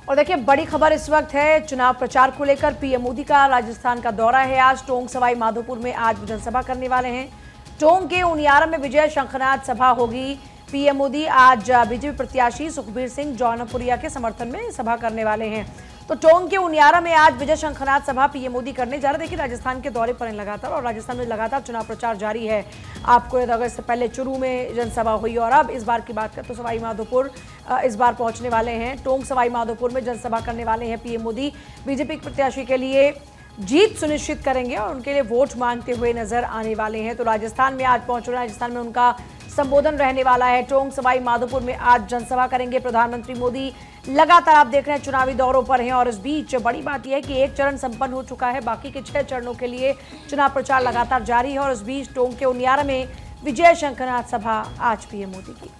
और देखिए बड़ी खबर इस वक्त है चुनाव प्रचार को लेकर। पीएम मोदी का राजस्थान का दौरा है। आज टोंक सवाई माधोपुर में आज जनसभा करने वाले हैं। टोंक के उनियारा में विजय शंखनाथ सभा होगी। पीएम मोदी आज बीजेपी प्रत्याशी सुखबीर सिंह जौनपुरिया के समर्थन में सभा करने वाले हैं। तो टोंक के उनियारा में आज विजय शंखनाथ सभा पीएम मोदी करने जा रहे। देखिए राजस्थान के दौरे पर हैं लगातार और राजस्थान में लगातार चुनाव प्रचार जारी है। आपको याद होगा इससे पहले चुरू में जनसभा हुई और अब इस बार की बात करें तो सवाई माधोपुर इस बार पहुंचने वाले हैं। टोंक सवाई माधोपुर में जनसभा करने वाले हैं पीएम मोदी। बीजेपी प्रत्याशी के लिए जीत सुनिश्चित करेंगे और उनके लिए वोट मांगते हुए नजर आने वाले हैं। तो राजस्थान में आज पहुंच रहे हैं। राजस्थान में उनका संबोधन रहने वाला है। टोंक सवाई माधोपुर में आज जनसभा करेंगे प्रधानमंत्री मोदी। लगातार आप देख रहे हैं चुनावी दौरों पर हैं और इस बीच बड़ी बात यह है कि एक चरण संपन्न हो चुका है। बाकी के 6 चरणों के लिए चुनाव प्रचार लगातार जारी है और इस बीच टोंक के उनियारा में विजय शंखनाथ सभा आज पीएम मोदी की।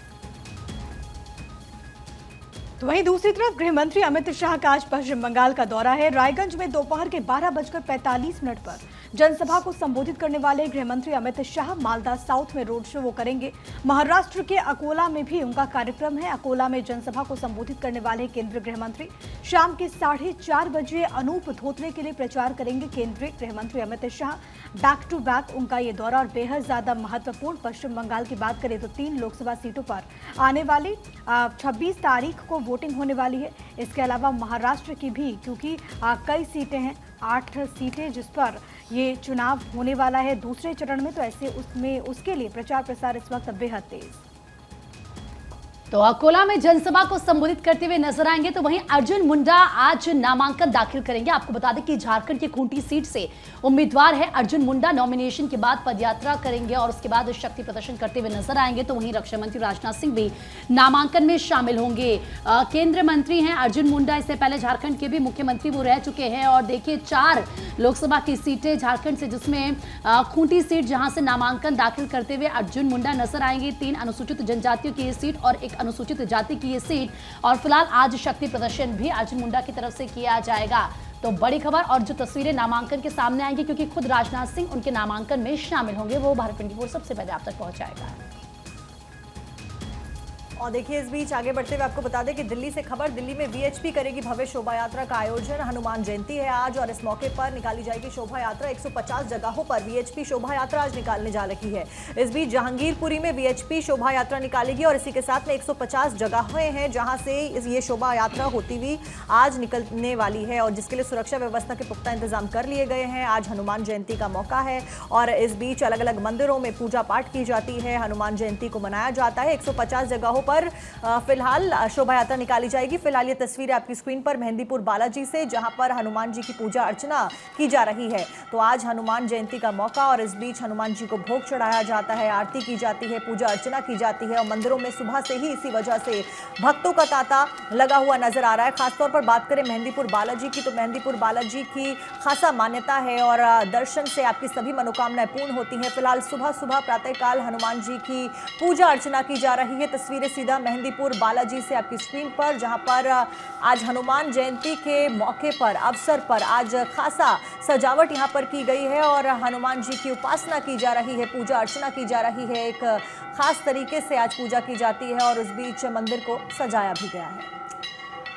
तो वहीं दूसरी तरफ गृह मंत्री अमित शाह का आज पश्चिम बंगाल का दौरा है। रायगंज में दोपहर के 12:45 पर जनसभा को संबोधित करने वाले गृह मंत्री अमित शाह मालदा साउथ में रोड शो वो करेंगे। महाराष्ट्र के अकोला में भी उनका कार्यक्रम है। अकोला में जनसभा को संबोधित करने वाले केंद्रीय गृह मंत्री शाम के 4:30 बजे अनूप धोत्रे के लिए प्रचार करेंगे। केंद्रीय गृह मंत्री Amit Shah back to back उनका ये दौरा और बेहद ज्यादा महत्वपूर्ण। पश्चिम बंगाल की बात करें तो 3 लोकसभा सीटों पर आने वाली 26 तारीख को वोटिंग होने वाली है। इसके अलावा महाराष्ट्र की भी, क्योंकि कई सीटें हैं, 8 सीटें जिस पर ये चुनाव होने वाला है दूसरे चरण में, तो ऐसे उसमें उसके लिए प्रचार प्रसार इस वक्त बेहद तेज। तो अकोला में जनसभा को संबोधित करते हुए नजर आएंगे। तो वहीं अर्जुन मुंडा आज नामांकन दाखिल करेंगे। आपको बता दें कि झारखंड की खूंटी सीट से उम्मीदवार है अर्जुन मुंडा। नॉमिनेशन के बाद पदयात्रा करेंगे और उसके बाद शक्ति प्रदर्शन करते हुए नजर आएंगे। तो वहीं रक्षा मंत्री राजनाथ सिंह भी नामांकन में शामिल होंगे। केंद्रीय मंत्री हैं अर्जुन मुंडा। इससे पहले झारखंड के भी मुख्यमंत्री वो रह चुके हैं और देखिए 4 लोकसभा की सीटें झारखंड से, जिसमें खूंटी सीट जहां से नामांकन दाखिल करते हुए अर्जुन मुंडा नजर आएंगे। 3 अनुसूचित जनजातियों की ये सीट और एक अनुसूचित जाति की ये सीट। और फिलहाल आज शक्ति प्रदर्शन भी अर्जुन मुंडा की तरफ से किया जाएगा। तो बड़ी खबर और जो तस्वीरें नामांकन के सामने आएंगी, क्योंकि खुद राजनाथ सिंह उनके नामांकन में शामिल होंगे, वो भारत 24 सबसे पहले आप तक पहुंचाएगा। और देखिए इस बीच आगे बढ़ते हुए आपको बता दें कि दिल्ली से खबर, दिल्ली में वीएचपी करेगी भव्य शोभा यात्रा का आयोजन। हनुमान जयंती है आज और इस मौके पर निकाली जाएगी शोभा यात्रा। 150 जगहों पर वीएचपी शोभा यात्रा आज निकालने जा रही है। इस बीच जहांगीरपुरी में वीएचपी शोभा यात्रा निकालेगी और इसी के साथ में 150 जगहें हैं जहां से ये शोभा यात्रा होती हुई आज निकलने वाली है और जिसके लिए सुरक्षा व्यवस्था के पुख्ता इंतजाम कर लिए गए हैं। आज हनुमान जयंती का मौका है और इस बीच अलग अलग मंदिरों में पूजा पाठ की जाती है। हनुमान जयंती को मनाया जाता है। 150 जगहों पर फिलहाल शोभा यात्रा निकाली जाएगी। फिलहाल ये तस्वीरें आपकी स्क्रीन पर मेहंदीपुर बालाजी से, जहां पर हनुमान जी की पूजा अर्चना की जा रही है। तो आज हनुमान जयंती का मौका और इस बीच हनुमान जी को भोग चढ़ाया जाता है, आरती की जाती है, पूजा अर्चना की जाती है और मंदिरों में सुबह से ही इसी वजह से भक्तों का तांता लगा हुआ नजर आ रहा है। खासतौर पर बात करें मेहंदीपुर बालाजी की, तो मेहंदीपुर बालाजी की खासा मान्यता है और दर्शन से आपकी सभी मनोकामनाएं पूर्ण होती हैं। फिलहाल सुबह सुबह प्रातःकाल हनुमान जी की पूजा अर्चना की जा रही है। तस्वीरें सीधा मेहंदीपुर बालाजी से आपकी स्क्रीन पर, जहां पर आज हनुमान जयंती के मौके पर, अवसर पर आज खासा सजावट यहां पर की गई है और हनुमान जी की उपासना की जा रही है, पूजा अर्चना की जा रही है। एक खास तरीके से आज पूजा की जाती है और उस बीच मंदिर को सजाया भी गया है।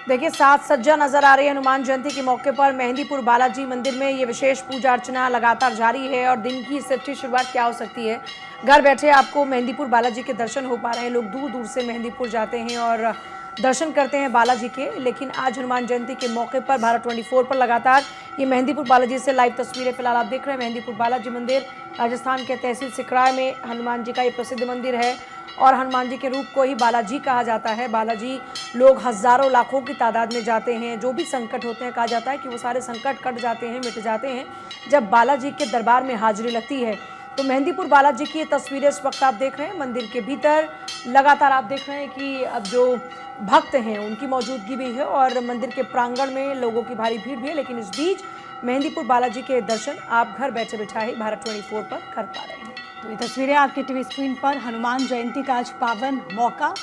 देखिए साज सज्जा नजर आ रही है हनुमान जयंती के मौके पर। मेहंदीपुर बालाजी मंदिर में ये विशेष पूजा अर्चना लगातार जारी है और दिन की इससे अच्छी शुरुआत क्या हो सकती है। घर बैठे आपको मेहंदीपुर बालाजी के दर्शन हो पा रहे हैं। लोग दूर दूर से मेहंदीपुर जाते हैं और दर्शन करते हैं बालाजी के। लेकिन आज हनुमान जयंती के मौके पर भारत 24 पर लगातार ये मेहंदीपुर बालाजी से लाइव तस्वीरें फिलहाल आप देख रहे हैं। मेहंदीपुर बालाजी मंदिर राजस्थान के तहसील सिकराय में हनुमान जी का ये प्रसिद्ध मंदिर है और हनुमान जी के रूप को ही बालाजी कहा जाता है। बालाजी लोग हजारों लाखों की तादाद में जाते हैं। जो भी संकट होते हैं, कहा जाता है कि वो सारे संकट कट जाते हैं, मिट जाते हैं जब बालाजी के दरबार में हाजिरी लगती है। तो मेहंदीपुर बालाजी की ये तस्वीरें इस वक्त आप देख रहे हैं। मंदिर के भीतर लगातार आप देख रहे हैं कि अब जो भक्त हैं उनकी मौजूदगी भी है और मंदिर के प्रांगण में लोगों की भारी भीड़ भी है। लेकिन इस बीच मेहंदीपुर बालाजी के दर्शन आप घर बैठे बिठाए भारत 24 पर कर पा रहे हैं। तो ये तस्वीरें आपके टीवी स्क्रीन पर। हनुमान जयंती का आज पावन मौका,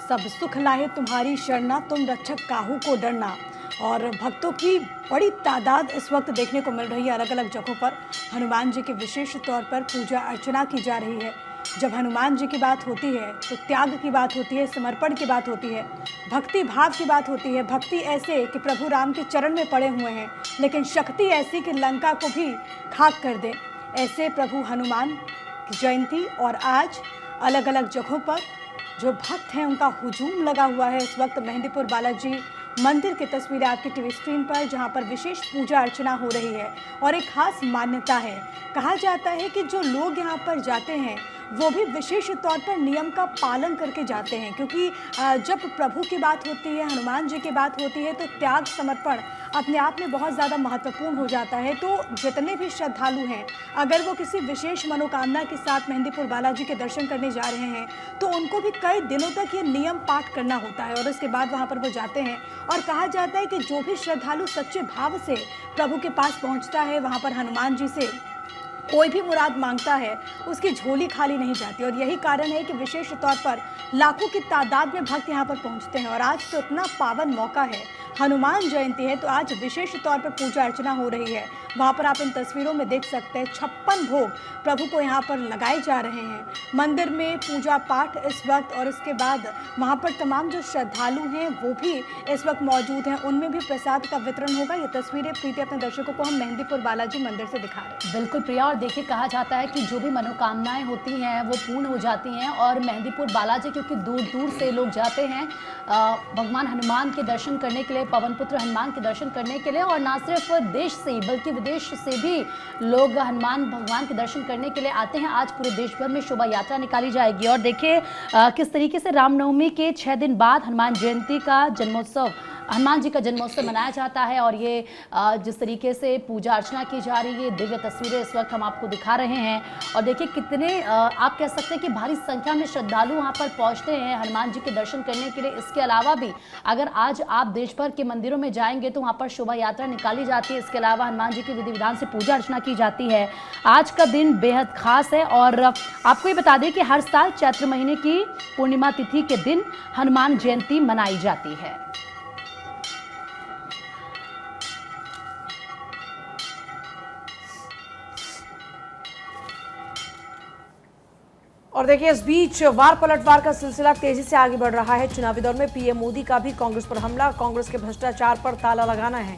सब सुख लाहे तुम्हारी शरणा, तुम रक्षक काहू को डरना। और भक्तों की बड़ी तादाद इस वक्त देखने को मिल रही है। अलग अलग जगहों पर हनुमान जी के विशेष तौर पर पूजा अर्चना की जा रही है। जब हनुमान जी की बात होती है तो त्याग की बात होती है, समर्पण की बात होती है, भक्ति भाव की बात होती है। भक्ति ऐसे कि प्रभु राम के चरण में पड़े हुए हैं, लेकिन शक्ति ऐसी कि लंका को भी खाक कर दे। ऐसे प्रभु हनुमान की जयंती और आज अलग अलग जगहों पर जो भक्त हैं उनका हुजूम लगा हुआ है। इस वक्त मेहंदीपुर बालाजी मंदिर की तस्वीरें आपकी टीवी स्क्रीन पर, जहां पर विशेष पूजा अर्चना हो रही है और एक खास मान्यता है। कहा जाता है कि जो लोग यहां पर जाते हैं वो भी विशेष तौर पर नियम का पालन करके जाते हैं, क्योंकि जब प्रभु की बात होती है, हनुमान जी की बात होती है, तो त्याग समर्पण अपने आप में बहुत ज़्यादा महत्वपूर्ण हो जाता है। तो जितने भी श्रद्धालु हैं, अगर वो किसी विशेष मनोकामना के साथ मेहंदीपुर बालाजी के दर्शन करने जा रहे हैं तो उनको भी कई दिनों तक ये नियम पाठ करना होता है और उसके बाद वहाँ पर वो जाते हैं। और कहा जाता है कि जो भी श्रद्धालु सच्चे भाव से प्रभु के पास पहुँचता है, वहाँ पर हनुमान जी से कोई भी मुराद मांगता है, उसकी झोली खाली नहीं जाती। और यही कारण है कि विशेष तौर पर लाखों की तादाद में भक्त यहाँ पर पहुँचते हैं। और आज तो इतना पावन मौका है, हनुमान जयंती है, तो आज विशेष तौर पर पूजा अर्चना हो रही है। वहाँ पर आप इन तस्वीरों में देख सकते हैं 56 भोग प्रभु को यहाँ पर लगाए जा रहे हैं। मंदिर में पूजा पाठ इस वक्त, और इसके बाद वहाँ पर तमाम जो श्रद्धालु हैं वो भी इस वक्त मौजूद हैं, उनमें भी प्रसाद का वितरण होगा। ये तस्वीरें प्रीति अपने दर्शकों को हम मेहंदीपुर बालाजी मंदिर से दिखा रहे हैं। बिल्कुल प्रिया, और देखिए कहा जाता है कि जो भी मनोकामनाएं होती हैं वो पूर्ण हो जाती हैं। और मेहंदीपुर बालाजी क्योंकि दूर दूर से लोग जाते हैं भगवान हनुमान के दर्शन करने के लिए, पवन पुत्र हनुमान के दर्शन करने के लिए, और ना सिर्फ देश से बल्कि विदेश से भी लोग हनुमान भगवान के दर्शन करने के लिए आते हैं। आज पूरे देश भर में शोभा यात्रा निकाली जाएगी। और देखिए किस तरीके से रामनवमी के 6 दिन बाद हनुमान जयंती का जन्मोत्सव, हनुमान जी का जन्मोत्सव मनाया जाता है। और ये जिस तरीके से पूजा अर्चना की जा रही है, दिव्य तस्वीरें इस वक्त हम आपको दिखा रहे हैं। और देखिए कितने आप कह सकते हैं कि भारी संख्या में श्रद्धालु वहाँ पर पहुँचते हैं हनुमान जी के दर्शन करने के लिए। इसके अलावा भी अगर आज आप देश भर के मंदिरों में जाएंगे तो वहाँ पर शोभा यात्रा निकाली जाती है। इसके अलावा हनुमान जी की विधि विधान से पूजा अर्चना की जाती है। आज का दिन बेहद खास है। और आपको ये बता दें कि हर साल चैत्र महीने की पूर्णिमा तिथि के दिन हनुमान जयंती मनाई जाती है। और देखिए इस बीच वार पलटवार का सिलसिला तेजी से आगे बढ़ रहा है। चुनावी दौर में पीएम मोदी का भी कांग्रेस पर हमला, कांग्रेस के भ्रष्टाचार पर ताला लगाना है,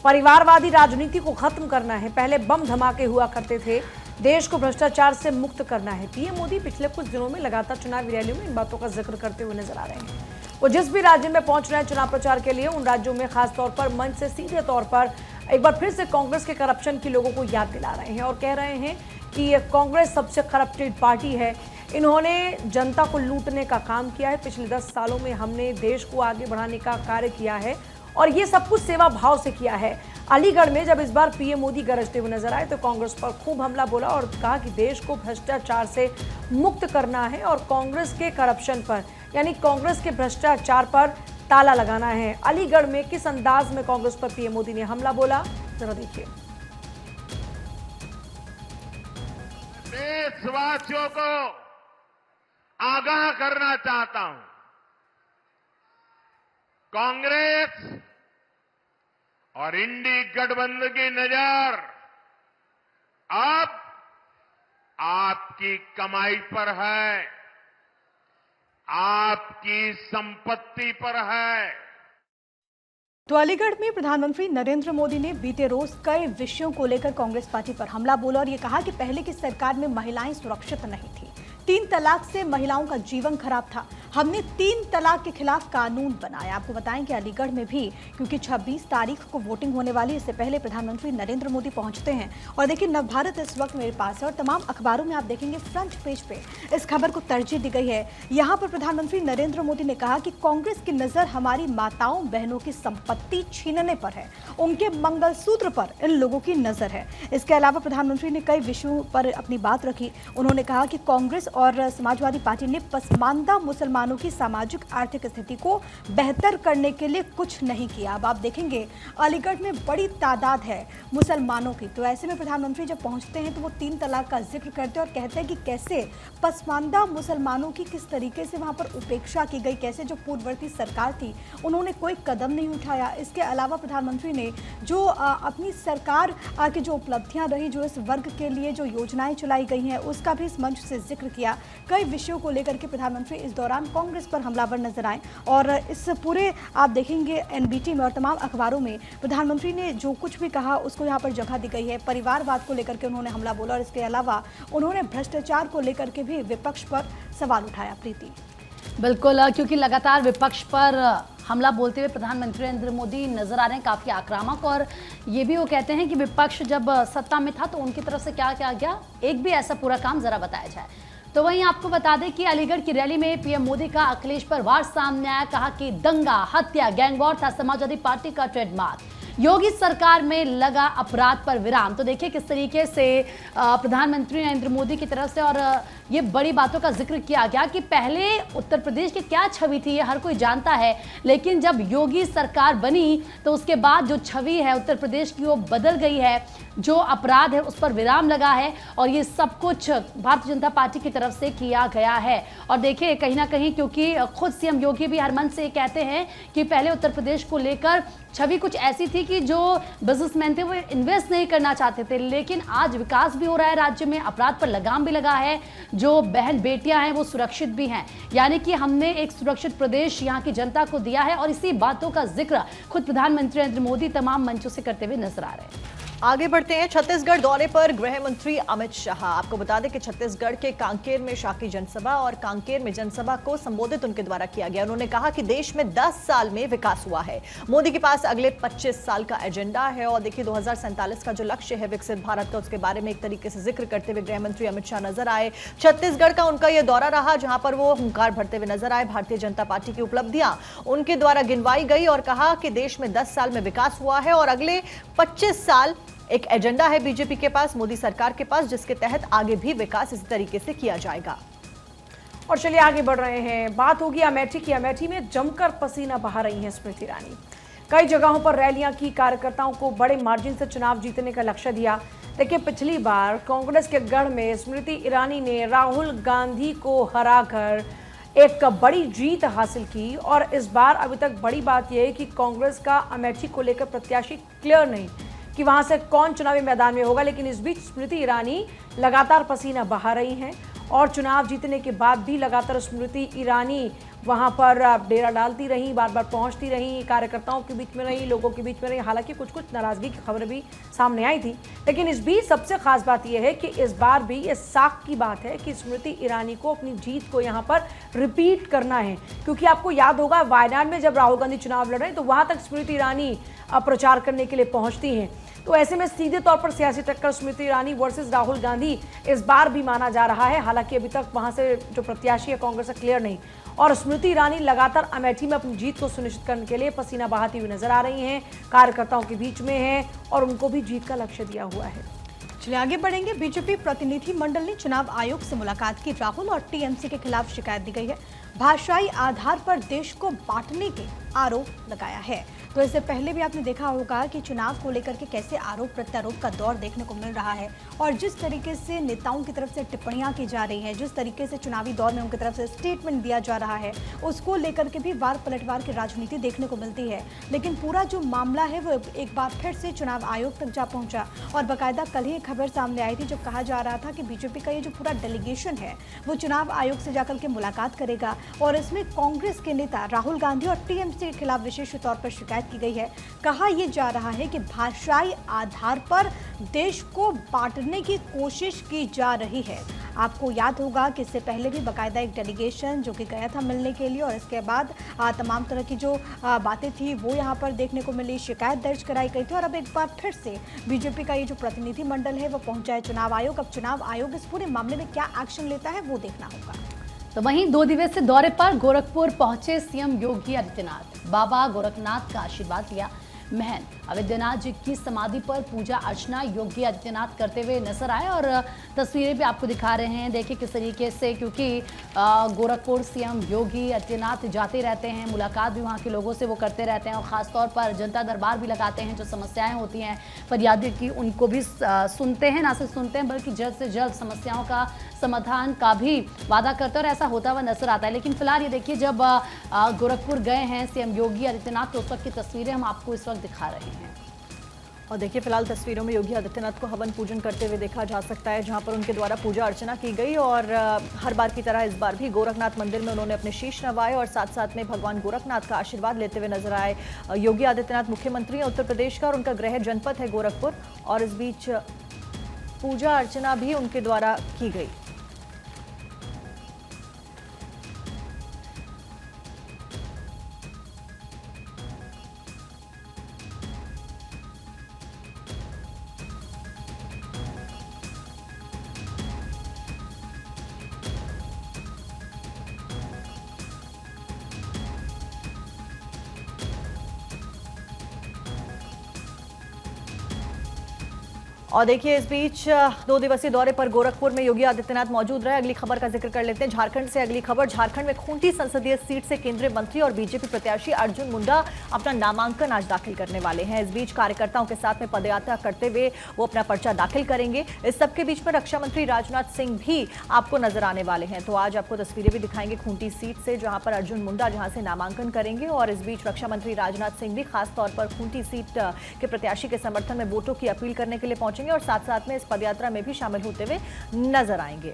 परिवारवादी राजनीति को खत्म करना है, पहले बम धमाके हुआ करते थे, देश को भ्रष्टाचार से मुक्त करना है। पीएम मोदी पिछले कुछ दिनों में लगातार चुनावी रैलियों में इन बातों का जिक्र करते हुए नजर आ रहे हैं। वो जिस भी राज्य में पहुंच रहे हैं चुनाव प्रचार के लिए, उन राज्यों में खासतौर पर मंच से सीधे तौर पर एक बार फिर से कांग्रेस के करप्शन की लोगों को याद दिला रहे हैं और कह रहे हैं कि कांग्रेस सबसे करप्टेड पार्टी है। इन्होंने जनता को लूटने का काम किया है। पिछले 10 सालों में हमने देश को आगे बढ़ाने का कार्य किया है और ये सब कुछ सेवा भाव से किया है। अलीगढ़ में जब इस बार पीएम मोदी गरजते हुए नजर आए तो कांग्रेस पर खूब हमला बोला और कहा कि देश को भ्रष्टाचार से मुक्त करना है और कांग्रेस के करप्शन पर, यानी कांग्रेस के भ्रष्टाचार पर ताला लगाना है। अलीगढ़ में किस अंदाज में कांग्रेस पर पीएम मोदी ने हमला बोला, जरा देखिए। देशवासियों को आगाह करना चाहता हूं, कांग्रेस और इंडी गठबंधन की नजर अब आपकी कमाई पर है, आपकी संपत्ति पर है। तो अलीगढ़ में प्रधानमंत्री नरेंद्र मोदी ने बीते रोज कई विषयों को लेकर कांग्रेस पार्टी पर हमला बोला और ये कहा कि पहले की सरकार में महिलाएं सुरक्षित नहीं थी, 3 तलाक से महिलाओं का जीवन खराब था, हमने 3 तलाक के खिलाफ कानून बनाया। आपको बताएं कि अलीगढ़ में भी क्योंकि 26 तारीख को वोटिंग होने वाली है, इससे पहले प्रधानमंत्री नरेंद्र मोदी पहुंचते हैं। और देखिए नवभारत इस वक्त मेरे पास है और तमाम अखबारों में आप देखेंगे फ्रंट पेज पे इस खबर को तरजीह दी गई है। यहाँ पर प्रधानमंत्री नरेंद्र मोदी ने कहा कि कांग्रेस की नजर हमारी माताओं बहनों की संपत्ति छीनने पर है, उनके मंगलसूत्र पर इन लोगों की नजर है। इसके अलावा प्रधानमंत्री ने कई विषयों पर अपनी बात रखी। उन्होंने कहा कि कांग्रेस और समाजवादी पार्टी ने पसमानदा मुसलमानों की सामाजिक आर्थिक स्थिति को बेहतर करने के लिए कुछ नहीं किया। अब आप देखेंगे अलीगढ़ में बड़ी तादाद है मुसलमानों की, तो ऐसे में प्रधानमंत्री जब पहुंचते हैं तो वो 3 तलाक का जिक्र करते हैं और कहते हैं कि कैसे पसमानदा मुसलमानों की किस तरीके से वहां पर उपेक्षा की गई, कैसे जो पूर्ववर्ती सरकार थी उन्होंने कोई कदम नहीं उठाया। इसके अलावा प्रधानमंत्री ने जो अपनी सरकार की जो उपलब्धियां रही, जो इस वर्ग के लिए जो योजनाएं चलाई गई हैं, उसका भी इस मंच से जिक्र किया। किया। कई विषयों को लेकर के प्रधानमंत्री इस दौरान कांग्रेस पर हमलावर नजर आए और इस पूरे आप देखेंगे एनबीटी में और तमाम अखबारों में प्रधानमंत्री ने जो कुछ भी कहा उसको यहाँ पर जगह दी गई है। परिवारवाद को लेकर के उन्होंने हमला बोला और इसके अलावा उन्होंने भ्रष्टाचार को लेकर के भी विपक्ष पर सवाल उठाया। प्रीति, बिल्कुल, क्योंकि लगातार विपक्ष पर हमला बोलते हुए प्रधानमंत्री नरेंद्र मोदी नजर आ रहे हैं काफ़ी आक्रामक, और ये भी वो कहते हैं कि विपक्ष जब सत्ता में था तो उनकी तरफ से क्या क्या गया, एक भी ऐसा पूरा काम जरा बताया जाए। तो वहीं आपको बता दें कि अलीगढ़ की रैली में पीएम मोदी का अखिलेश पर वार सामने आया। कहा कि दंगा, हत्या, गैंगवॉर था समाजवादी पार्टी का ट्रेडमार्क। योगी सरकार में लगा अपराध पर विराम। तो देखिए किस तरीके से प्रधानमंत्री नरेंद्र मोदी की तरफ से और ये बड़ी बातों का जिक्र किया गया कि पहले उत्तर प्रदेश की क्या छवि थी ये हर कोई जानता है, लेकिन जब योगी सरकार बनी तो उसके बाद जो छवि है उत्तर प्रदेश की वो बदल गई है। जो अपराध है उस पर विराम लगा है और ये सब कुछ भारतीय जनता पार्टी की तरफ से किया गया है। और देखिए कहीं ना कहीं क्योंकि खुद सीएम योगी भी हर मन से कहते हैं कि पहले उत्तर प्रदेश को लेकर छवि कुछ ऐसी थी कि जो बिजनेसमैन थे वो इन्वेस्ट नहीं करना चाहते थे, लेकिन आज विकास भी हो रहा है राज्य में, अपराध पर लगाम भी लगा है, जो बहन बेटियां हैं वो सुरक्षित भी हैं। यानी कि हमने एक सुरक्षित प्रदेश यहाँ की जनता को दिया है और इसी बातों का जिक्र खुद प्रधानमंत्री नरेंद्र मोदी तमाम मंचों से करते हुए नजर आ रहे हैं। आगे बढ़ते हैं। छत्तीसगढ़ दौरे पर गृह मंत्री अमित शाह। आपको बता दें कि छत्तीसगढ़ के कांकेर में शाह की जनसभा और कांकेर में जनसभा को संबोधित उनके द्वारा किया गया। उन्होंने कहा कि देश में 10 साल में विकास हुआ है। मोदी के पास अगले 25 साल का एजेंडा है और देखिए 2047 का जो लक्ष्य है विकसित भारत का, उसके बारे में एक तरीके से जिक्र करते हुए गृह मंत्री अमित शाह नजर आए। छत्तीसगढ़ का उनका यह दौरा रहा जहां पर वो हुंकार भरते हुए नजर आए। भारतीय जनता पार्टी की उपलब्धियां उनके द्वारा गिनवाई गई और कहा कि देश में 10 साल में विकास हुआ है और अगले 25 साल एक एजेंडा है बीजेपी के पास, मोदी सरकार के पास, जिसके तहत आगे भी विकास इस तरीके से किया जाएगा। और चलिए आगे बढ़ रहे हैं। बात होगी अमेठी की। अमेठी में जमकर पसीना बहा रही हैं स्मृति ईरानी। कई जगहों पर रैलियां की, कार्यकर्ताओं को बड़े मार्जिन से चुनाव जीतने का लक्ष्य दिया। देखिए पिछली बार कांग्रेस के गढ़ में स्मृति ईरानी ने राहुल गांधी को हराकर एक बड़ी जीत हासिल की और इस बार अभी तक बड़ी बात यह है कि कांग्रेस का अमेठी को लेकर प्रत्याशी क्लियर नहीं कि वहां से कौन चुनावी मैदान में होगा। लेकिन इस बीच स्मृति ईरानी लगातार पसीना बहा रही हैं और चुनाव जीतने के बाद भी लगातार स्मृति ईरानी वहां पर डेरा डालती रही, बार बार पहुंचती रही, कार्यकर्ताओं के बीच में रही, लोगों के बीच में रही। हालांकि कुछ कुछ नाराजगी की खबर भी सामने आई थी, लेकिन इस बीच सबसे खास बात यह है कि इस बार भी ये साख की बात है कि स्मृति ईरानी को अपनी जीत को यहाँ पर रिपीट करना है। क्योंकि आपको याद होगा वायनाड में जब राहुल गांधी चुनाव लड़ रहे हैं तो वहां तक स्मृति ईरानी प्रचार करने के लिए पहुंचती हैं। तो ऐसे में सीधे तौर पर सियासी टक्कर स्मृति ईरानी वर्सेस राहुल गांधी इस बार भी माना जा रहा है। हालांकि अभी तक वहां से जो प्रत्याशी है कांग्रेस से क्लियर नहीं और स्मृति ईरानी लगातार अमेठी में अपनी जीत को सुनिश्चित करने के लिए पसीना बहाती हुई नजर आ रही हैं, कार्यकर्ताओं के बीच में हैं और उनको भी जीत का लक्ष्य दिया हुआ है। चलिए आगे बढ़ेंगे। बीजेपी प्रतिनिधि मंडल ने चुनाव आयोग से मुलाकात की। राहुल और टीएमसी के खिलाफ शिकायत दी गई है। भाषाई आधार पर देश को बांटने के आरोप लगाया है। तो इससे पहले भी आपने देखा होगा कि चुनाव को लेकर के कैसे आरोप प्रत्यारोप का दौर देखने को मिल रहा है और जिस तरीके से नेताओं की तरफ से टिप्पणियां की जा रही हैं, जिस तरीके से चुनावी दौर में उनकी तरफ से स्टेटमेंट दिया जा रहा है, उसको लेकर के भी वार पलटवार की राजनीति देखने को मिलती है। लेकिन पूरा जो मामला है वो एक बार फिर से चुनाव आयोग तक जा पहुंचा और बाकायदा कल ही खबर सामने आई थी जब कहा जा रहा था कि बीजेपी का ये जो पूरा डेलीगेशन है वो चुनाव आयोग से जाकर के मुलाकात करेगा और इसमें कांग्रेस के नेता राहुल गांधी और टीएमसी के खिलाफ विशेष तौर पर शिकायत की गई है। कहा यह जा रहा है कि भाषाई आधार पर देश को बांटने की कोशिश की जा रही है। आपको याद होगा कि इससे पहले भी बाकायदा एक डेलीगेशन जो कि गया था मिलने के लिए और इसके बाद तमाम तरह की जो बातें थी वो यहाँ पर देखने को मिली, शिकायत दर्ज कराई गई थी और अब एक बार फिर से बीजेपी का ये जो प्रतिनिधि मंडल है वो पहुंचा है चुनाव आयोग। अब चुनाव आयोग इस पूरे मामले में क्या एक्शन लेता है वो देखना होगा। तो वहीं 2 दिवसीय दौरे पर गोरखपुर पहुंचे सीएम योगी आदित्यनाथ। बाबा गोरखनाथ का आशीर्वाद लिया। महन अवैधनाथ जी की समाधि पर पूजा अर्चना योगी आदित्यनाथ करते हुए नजर आए और तस्वीरें भी आपको दिखा रहे हैं। देखिए किस तरीके से, क्योंकि गोरखपुर सीएम योगी आदित्यनाथ जाते रहते हैं, मुलाकात भी वहाँ के लोगों से वो करते रहते हैं और ख़ासतौर पर जनता दरबार भी लगाते हैं। जो समस्याएं होती हैं फरियादी की उनको भी सुनते हैं, ना सिर्फ सुनते हैं बल्कि जल्द से जल्द समस्याओं का समाधान का भी वादा करते हैं और ऐसा होता हुआ नजर आता है। लेकिन फिलहाल ये देखिए जब गोरखपुर गए हैं सीएम योगी आदित्यनाथ तो उस वक्त की तस्वीरें हम आपको इस वक्त दिखा रहे हैं। और देखिए फिलहाल तस्वीरों में योगी आदित्यनाथ को हवन पूजन करते हुए देखा जा सकता है, जहां पर उनके द्वारा पूजा अर्चना की गई और हर बार की तरह इस बार भी गोरखनाथ मंदिर में उन्होंने अपने शीश नवाए और साथ साथ में भगवान गोरखनाथ का आशीर्वाद लेते हुए नजर आए। योगी आदित्यनाथ मुख्यमंत्री हैं उत्तर प्रदेश का और उनका गृह जनपद है गोरखपुर, और इस बीच पूजा अर्चना भी उनके द्वारा की गई। और देखिए इस बीच 2 दिवसीय दौरे पर गोरखपुर में योगी आदित्यनाथ मौजूद रहे। अगली खबर का जिक्र कर लेते हैं, झारखंड से अगली खबर। झारखंड में खूंटी संसदीय सीट से केंद्रीय मंत्री और बीजेपी प्रत्याशी अर्जुन मुंडा अपना नामांकन आज दाखिल करने वाले हैं। इस बीच कार्यकर्ताओं के साथ में पदयात्रा करते हुए वो अपना पर्चा दाखिल करेंगे। इस सबके बीच में रक्षा मंत्री राजनाथ सिंह भी आपको नजर आने वाले हैं। तो आज आपको तस्वीरें भी दिखाएंगे खूंटी सीट से, जहां पर अर्जुन मुंडा जहां से नामांकन करेंगे। और इस बीच रक्षा मंत्री राजनाथ सिंह भी खासतौर पर खूंटी सीट के प्रत्याशी के समर्थन में वोटों की अपील करने के लिए पहुंचेंगे और साथ साथ में इस पदयात्रा में भी शामिल होते हुए नजर आएंगे।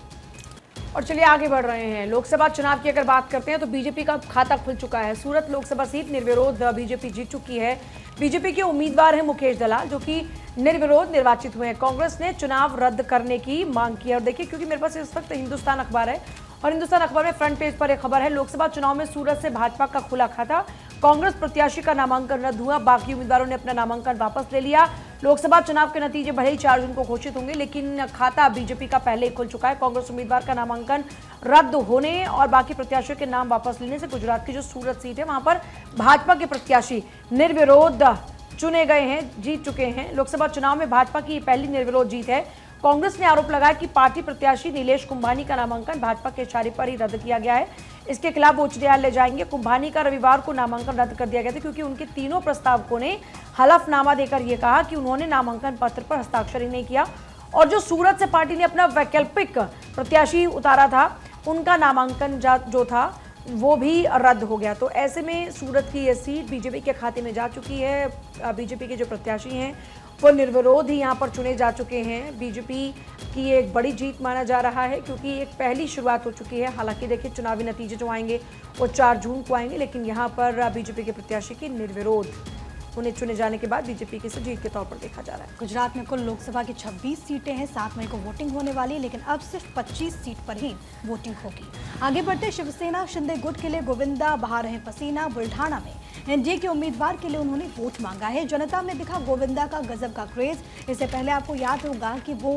और चलिए आगे बढ़ रहे हैं। लोकसभा चुनाव की अगर बात करते हैं तो बीजेपी का खाता खुल चुका है। सूरत लोकसभा सीट निर्विरोध बीजेपी जीत चुकी है। बीजेपी के उम्मीदवार हैं मुकेश दलाल, जो कि निर्विरोध निर्वाचित हुए हैं। कांग्रेस ने चुनाव रद्द करने की मांग की है। और देखिए, क्योंकि मेरे पास इस वक्त हिंदुस्तान अखबार है और हिंदुस्तान अखबार में फ्रंट पेज पर एक खबर है, लोकसभा चुनाव में सूरत से भाजपा का खुला खाता, कांग्रेस प्रत्याशी का नामांकन रद्द हुआ, बाकी उम्मीदवारों ने अपना नामांकन वापस ले लिया। लोकसभा चुनाव के नतीजे भले ही 4 जून को घोषित होंगे, लेकिन खाता बीजेपी का पहले ही खुल चुका है। कांग्रेस उम्मीदवार का नामांकन रद्द होने और बाकी प्रत्याशियों के नाम वापस लेने से गुजरात की जो सूरत सीट है, वहां पर भाजपा के प्रत्याशी निर्विरोध चुने गए हैं, जीत चुके हैं। लोकसभा चुनाव में भाजपा की पहली निर्विरोध जीत है। कांग्रेस ने आरोप लगाया कि पार्टी प्रत्याशी नीलेश कुंभानी का नामांकन भाजपा के इशारे पर ही रद्द किया गया है। इसके खिलाफ उच्च न्यायालय जाएंगे। कुंभानी का रविवार को नामांकन रद्द कर दिया गया था, क्योंकि उनके तीनों प्रस्तावकों ने हलफनामा देकर यह कहा कि उन्होंने नामांकन पत्र पर हस्ताक्षर ही नहीं किया। और जो सूरत से पार्टी ने अपना वैकल्पिक प्रत्याशी उतारा था, उनका नामांकन जो था वो भी रद्द हो गया। तो ऐसे में सूरत की ये सीट बीजेपी के खाते में जा चुकी है। बीजेपी के जो प्रत्याशी हैं वो निर्विरोध ही यहाँ पर चुने जा चुके हैं। बीजेपी की एक बड़ी जीत माना जा रहा है, क्योंकि एक पहली शुरुआत हो चुकी है। हालांकि देखिए, चुनावी नतीजे जो आएंगे वो 4 जून को आएंगे, लेकिन यहाँ पर बीजेपी के प्रत्याशी की निर्विरोध उन्हें चुने जाने के बाद बीजेपी की जीत के तौर पर देखा जा रहा है। गुजरात में कुल लोकसभा की 26 सीटें हैं, 7 मई को वोटिंग होने वाली है, लेकिन अब सिर्फ 25 सीट पर ही वोटिंग होगी। आगे बढ़ते शिवसेना शिंदे गुट के लिए गोविंदा बहा रहे पसीना। बुल्ढाना में एनडीए के उम्मीदवार के लिए उन्होंने वोट मांगा है। जनता में दिखा गोविंदा का गजब का क्रेज। इससे पहले आपको याद होगा कि वो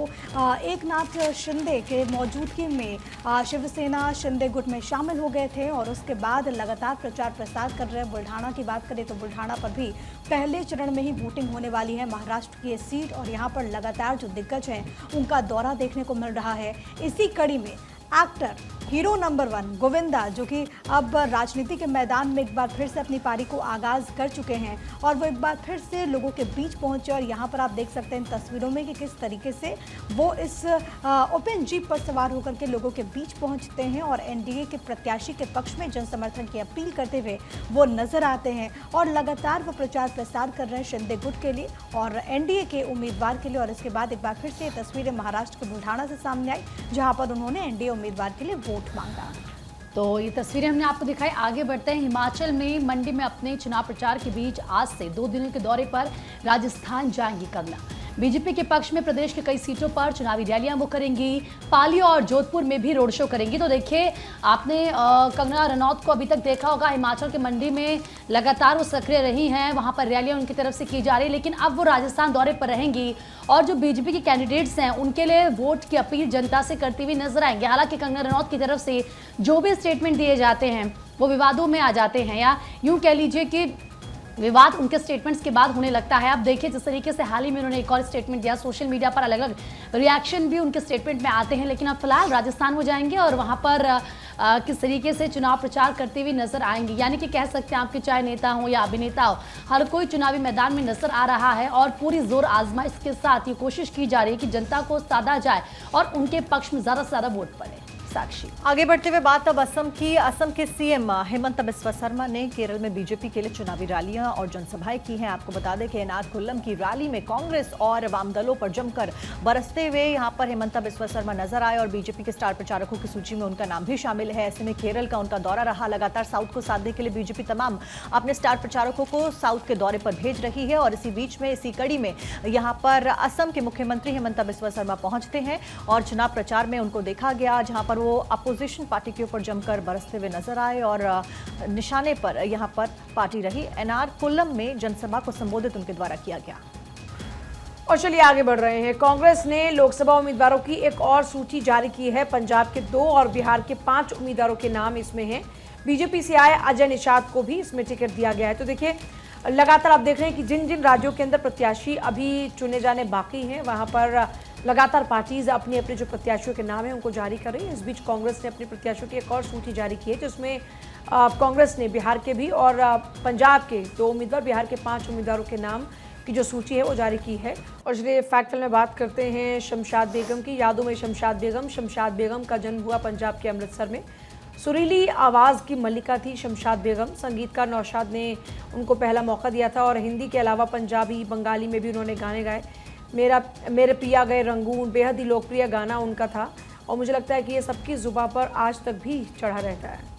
एकनाथ शिंदे के मौजूदगी में शिवसेना शिंदे गुट में शामिल हो गए थे और उसके बाद लगातार प्रचार प्रसार कर रहे हैं। बुल्ढाना की बात करें तो बुल्ढाना पर भी पहले चरण में ही वोटिंग होने वाली है। महाराष्ट्र की ये सीट और यहाँ पर लगातार जो दिग्गज हैं उनका दौरा देखने को मिल रहा है। इसी कड़ी में एक्टर हीरो नंबर 1 गोविंदा, जो कि अब राजनीति के मैदान में एक बार फिर से अपनी पारी को आगाज कर चुके हैं और वो एक बार फिर से लोगों के बीच पहुंचे। और यहाँ पर आप देख सकते हैं इन तस्वीरों में कि किस तरीके से वो इस ओपन जीप पर सवार होकर के लोगों के बीच पहुंचते हैं और एनडीए के प्रत्याशी के पक्ष में जन समर्थन की अपील करते हुए वो नजर आते हैं। और लगातार वो प्रचार प्रसार कर रहे हैं शिंदे गुट के लिए और एनडीए के उम्मीदवार के लिए। और इसके बाद एक बार फिर से तस्वीरें महाराष्ट्र के बुल्ढाना से सामने आई, जहाँ पर उन्होंने एनडीए उम्मीदवार के लिए वोट मांगा। तो ये तस्वीरें हमने आपको दिखाई। आगे बढ़ते हैं। हिमाचल में मंडी में अपने चुनाव प्रचार के बीच आज से 2 दिनों के दौरे पर राजस्थान जाएंगी कंगना। बीजेपी के पक्ष में प्रदेश के कई सीटों पर चुनावी रैलियां वो करेंगी। पाली और जोधपुर में भी रोड शो करेंगी। तो देखिए, आपने कंगना रनौत को अभी तक देखा होगा, हिमाचल के मंडी में लगातार वो सक्रिय रही हैं, वहां पर रैलियां उनकी तरफ से की जा रही है। लेकिन अब वो राजस्थान दौरे पर रहेंगी और जो बीजेपी के कैंडिडेट्स हैं उनके लिए वोट की अपील जनता से करती हुई नजर आएंगे। हालांकि कंगना रनौत की तरफ से जो भी स्टेटमेंट दिए जाते हैं वो विवादों में आ जाते हैं, या यूं कह लीजिए कि विवाद उनके स्टेटमेंट्स के बाद होने लगता है। अब देखिए, जिस तरीके से हाल ही में उन्होंने एक और स्टेटमेंट दिया, सोशल मीडिया पर अलग अलग रिएक्शन भी उनके स्टेटमेंट में आते हैं। लेकिन अब फिलहाल राजस्थान वो जाएंगे और वहां पर किस तरीके से चुनाव प्रचार करते हुए नजर आएंगे। यानी कि कह सकते हैं आपके चाहे नेता हो या अभिनेता हो, हर कोई चुनावी मैदान में नजर आ रहा है और पूरी जोर आजमाइश के साथ ये कोशिश की जा रही है कि जनता को साधा जाए और उनके पक्ष में ज्यादा से ज्यादा वोट पड़े। साक्षी। आगे बढ़ते हुए बात अब असम की। असम के सीएम हेमंत बिस्वा शर्मा ने केरल में बीजेपी के लिए चुनावी रैलियां और जनसभाएं की हैं। आपको बता दें कि एर्नाकुलम की रैली में कांग्रेस और वाम दलों पर जमकर बरसते हुए यहां पर हेमंत बिस्वा शर्मा नजर आए और बीजेपी के स्टार प्रचारकों की सूची में उनका नाम भी शामिल है। ऐसे में केरल का उनका दौरा रहा। लगातार साउथ को साधने के लिए बीजेपी तमाम अपने स्टार प्रचारकों को साउथ के दौरे पर भेज रही है और इसी बीच में इसी कड़ी में यहां पर असम के मुख्यमंत्री हेमंत बिस्वा शर्मा पहुंचते हैं और चुनाव प्रचार में उनको देखा गया, जहां पर वो अपोजिशन पार्टी के ऊपर जमकर बरसते हुए नजर आए और निशाने पर यहां पर पार्टी रही। एर्नाकुलम में जनसभा को संबोधित उनके द्वारा किया गया। और चलिए आगे बढ़ रहे हैं। कांग्रेस ने लोकसभा उम्मीदवारों की एक और सूची जारी की है। पंजाब के 2 और बिहार के 5 उम्मीदवारों के नाम इसमें हैं। बीजेपी से आए अजय निषाद को भी इसमें टिकट दिया गया है। तो देखिए, लगातार आप देख रहे हैं कि जिन जिन राज्यों के अंदर प्रत्याशी अभी चुने जाने बाकी हैं, वहां पर लगातार पार्टीज अपने अपने जो प्रत्याशियों के नाम हैं उनको जारी कर रही है। इस बीच कांग्रेस ने अपने प्रत्याशियों की एक और सूची जारी की है, जिसमें कांग्रेस ने बिहार के भी और पंजाब के 2 उम्मीदवार, बिहार के 5 उम्मीदवारों के नाम की जो सूची है वो जारी की है। और चलिए फैक्ट में बात करते हैं शमशाद बेगम की। यादों में शमशाद बेगम का जन्म हुआ पंजाब के अमृतसर में। सुरीली आवाज़ की मल्लिका थी शमशाद बेगम। संगीतकार नौशाद ने उनको पहला मौका दिया था और हिंदी के अलावा पंजाबी, बंगाली में भी उन्होंने गाने गाए। मेरे पिया गए रंगून बेहद ही लोकप्रिय गाना उनका था और मुझे लगता है कि ये सबकी जुबां पर आज तक भी चढ़ा रहता है।